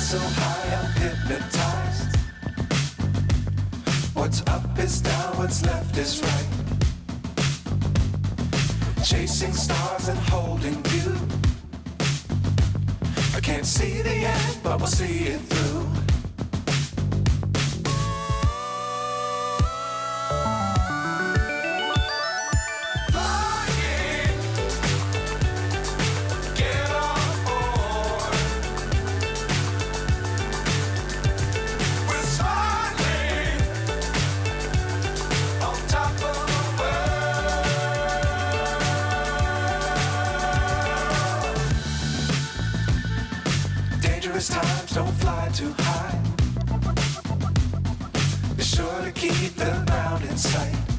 so high, I'm hypnotized. What's up is down, what's left is right. Chasing stars and holding you. I can't see the end, but we'll see it through. Times don't fly too high. Be sure to keep the ground in sight.